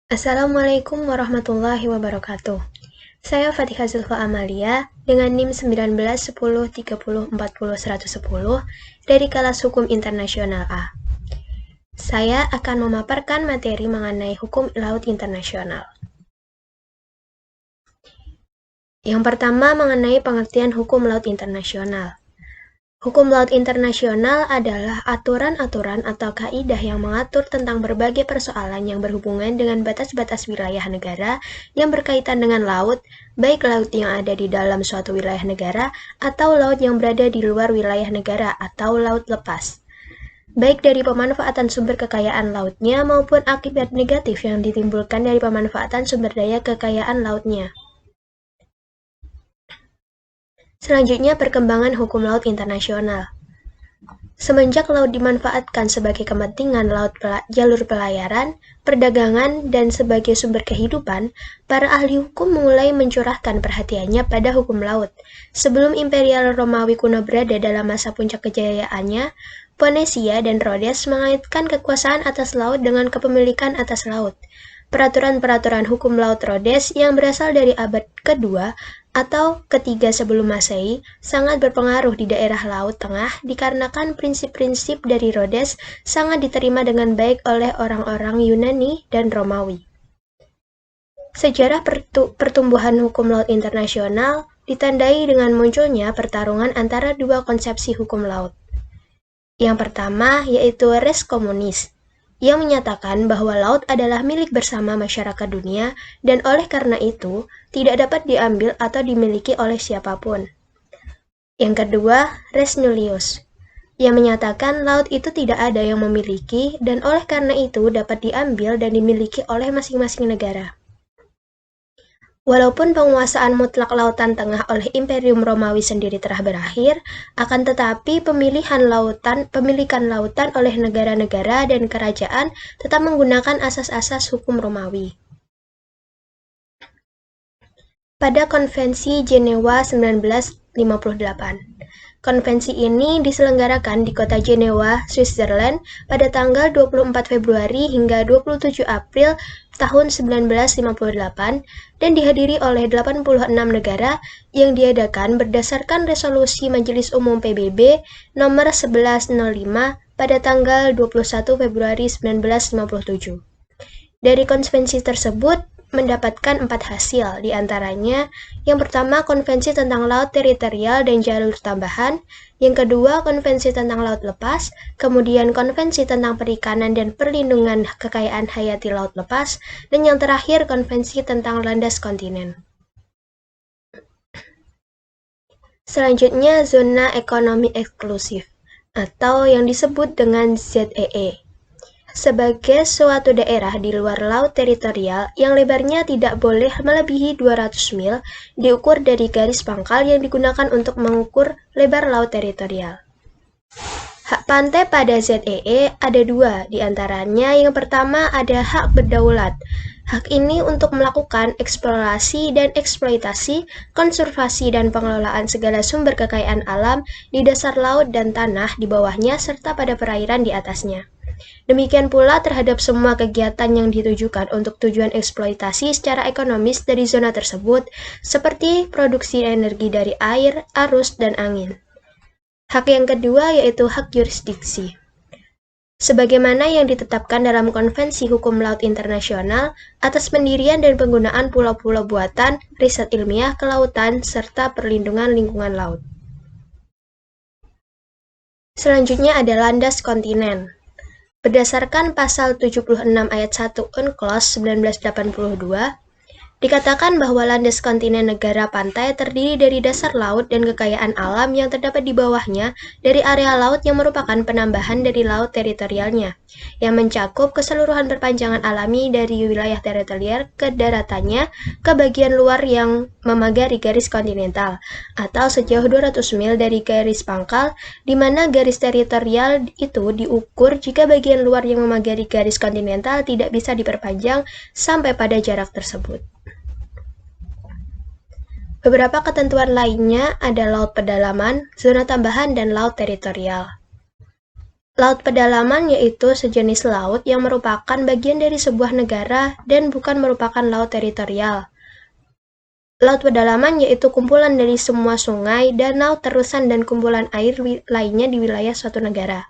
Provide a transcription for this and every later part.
Assalamualaikum warahmatullahi wabarakatuh. Saya Fatihah Zulfa Amalia dengan NIM 19 10 30 40 110 dari kelas Hukum Internasional A. Saya akan memaparkan materi mengenai hukum laut internasional. Yang pertama mengenai pengertian hukum laut internasional. Hukum laut internasional adalah aturan-aturan atau kaidah yang mengatur tentang berbagai persoalan yang berhubungan dengan batas-batas wilayah negara yang berkaitan dengan laut, baik laut yang ada di dalam suatu wilayah negara atau laut yang berada di luar wilayah negara atau laut lepas, baik dari pemanfaatan sumber kekayaan lautnya maupun akibat negatif yang ditimbulkan dari pemanfaatan sumber daya kekayaan lautnya. Selanjutnya, perkembangan hukum laut internasional. Semenjak laut dimanfaatkan sebagai kepentingan jalur pelayaran, perdagangan, dan sebagai sumber kehidupan, para ahli hukum mulai mencurahkan perhatiannya pada hukum laut. Sebelum Imperial Romawi kuno berada dalam masa puncak kejayaannya, Phoenicia dan Rhodes mengaitkan kekuasaan atas laut dengan kepemilikan atas laut. Peraturan-peraturan hukum laut Rhodes yang berasal dari abad kedua atau ketiga sebelum Masehi sangat berpengaruh di daerah Laut Tengah dikarenakan prinsip-prinsip dari Rhodes sangat diterima dengan baik oleh orang-orang Yunani dan Romawi. Sejarah pertumbuhan hukum laut internasional ditandai dengan munculnya pertarungan antara dua konsepsi hukum laut. Yang pertama yaitu res communis, yang menyatakan bahwa laut adalah milik bersama masyarakat dunia dan oleh karena itu tidak dapat diambil atau dimiliki oleh siapapun. Yang kedua, res nullius, yang menyatakan laut itu tidak ada yang memiliki dan oleh karena itu dapat diambil dan dimiliki oleh masing-masing negara. Walaupun penguasaan mutlak lautan tengah oleh Imperium Romawi sendiri telah berakhir, akan tetapi pemilikan lautan oleh negara-negara dan kerajaan tetap menggunakan asas-asas hukum Romawi. Pada Konvensi Jenewa 1958. Konvensi ini diselenggarakan di kota Jenewa, Switzerland pada tanggal 24 Februari hingga 27 April tahun 1958 dan dihadiri oleh 86 negara yang diadakan berdasarkan resolusi Majelis Umum PBB nomor 1105 pada tanggal 21 Februari 1957. Dari konvensi tersebut mendapatkan 4 hasil, diantaranya yang pertama konvensi tentang laut teritorial dan jalur tambahan, yang kedua konvensi tentang laut lepas, kemudian konvensi tentang perikanan dan perlindungan kekayaan hayati laut lepas, dan yang terakhir konvensi tentang landas kontinen. Selanjutnya zona ekonomi eksklusif atau yang disebut dengan ZEE. Sebagai suatu daerah di luar laut teritorial yang lebarnya tidak boleh melebihi 200 mil, diukur dari garis pangkal yang digunakan untuk mengukur lebar laut teritorial. Hak pantai pada ZEE ada dua, diantaranya yang pertama ada hak berdaulat. Hak ini untuk melakukan eksplorasi dan eksploitasi, konservasi dan pengelolaan segala sumber kekayaan alam di dasar laut dan tanah di bawahnya serta pada perairan di atasnya. Demikian pula terhadap semua kegiatan yang ditujukan untuk tujuan eksploitasi secara ekonomis dari zona tersebut, seperti produksi energi dari air, arus, dan angin. Hak yang kedua yaitu hak yurisdiksi. Sebagaimana yang ditetapkan dalam Konvensi Hukum Laut Internasional atas pendirian dan penggunaan pulau-pulau buatan, riset ilmiah kelautan, serta perlindungan lingkungan laut. Selanjutnya ada landas kontinen. Berdasarkan pasal 76 ayat 1 UNCLOS 1982, dikatakan bahwa landas kontinen negara pantai terdiri dari dasar laut dan kekayaan alam yang terdapat di bawahnya dari area laut yang merupakan penambahan dari laut teritorialnya, yang mencakup keseluruhan perpanjangan alami dari wilayah teritorial ke daratannya ke bagian luar yang memagari garis kontinental, atau sejauh 200 mil dari garis pangkal, di mana garis teritorial itu diukur jika bagian luar yang memagari garis kontinental tidak bisa diperpanjang sampai pada jarak tersebut. Beberapa ketentuan lainnya ada laut pedalaman, zona tambahan, dan laut teritorial. Laut pedalaman yaitu sejenis laut yang merupakan bagian dari sebuah negara dan bukan merupakan laut teritorial. Laut pedalaman yaitu kumpulan dari semua sungai, danau, terusan, dan kumpulan air lainnya di wilayah suatu negara.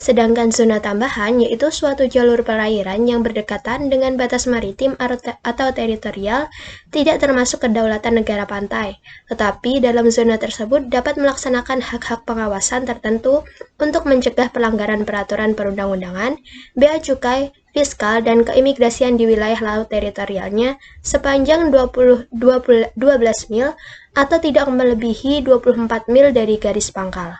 Sedangkan zona tambahan yaitu suatu jalur perairan yang berdekatan dengan batas maritim atau teritorial tidak termasuk kedaulatan negara pantai, tetapi dalam zona tersebut dapat melaksanakan hak-hak pengawasan tertentu untuk mencegah pelanggaran peraturan perundang-undangan, bea cukai, fiskal, dan keimigrasian di wilayah laut teritorialnya sepanjang 12 mil atau tidak melebihi 24 mil dari garis pangkal.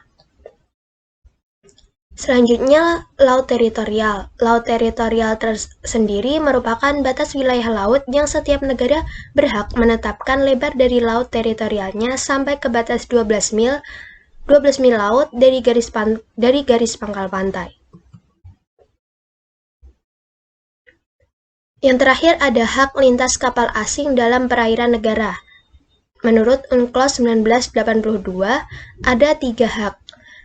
Selanjutnya, laut teritorial. Laut teritorial tersendiri merupakan batas wilayah laut yang setiap negara berhak menetapkan lebar dari laut teritorialnya sampai ke batas 12 mil laut dari garis pangkal pantai. Yang terakhir ada hak lintas kapal asing dalam perairan negara. Menurut UNCLOS 1982, ada 3 hak.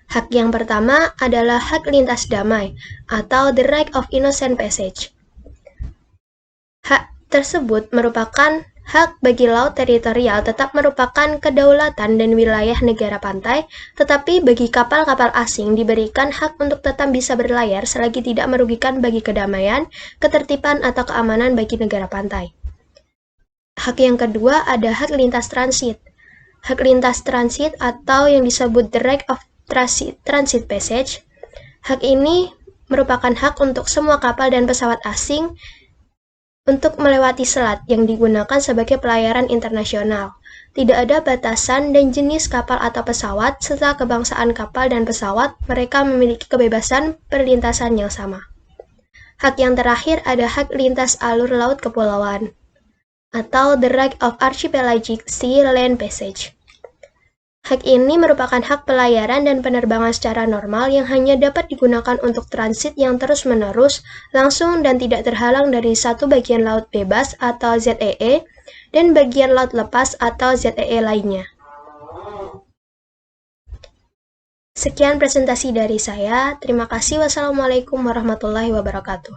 Hak yang pertama adalah hak lintas damai atau the right of innocent passage. Hak tersebut merupakan hak bagi laut teritorial tetap merupakan kedaulatan dan wilayah negara pantai, tetapi bagi kapal-kapal asing diberikan hak untuk tetap bisa berlayar selagi tidak merugikan bagi kedamaian, ketertiban, atau keamanan bagi negara pantai. Hak yang kedua ada hak lintas transit. Hak lintas transit atau yang disebut the right of transit passage. Hak ini merupakan hak untuk semua kapal dan pesawat asing untuk melewati selat yang digunakan sebagai pelayaran internasional. Tidak ada batasan dan jenis kapal atau pesawat, serta kebangsaan kapal dan pesawat, mereka memiliki kebebasan perlintasan yang sama. Hak yang terakhir ada hak lintas alur laut kepulauan, atau the right of archipelagic sea land passage. Hak ini merupakan hak pelayaran dan penerbangan secara normal yang hanya dapat digunakan untuk transit yang terus-menerus, langsung dan tidak terhalang dari satu bagian laut bebas atau ZEE dan bagian laut lepas atau ZEE lainnya. Sekian presentasi dari saya. Terima kasih. Wassalamualaikum warahmatullahi wabarakatuh.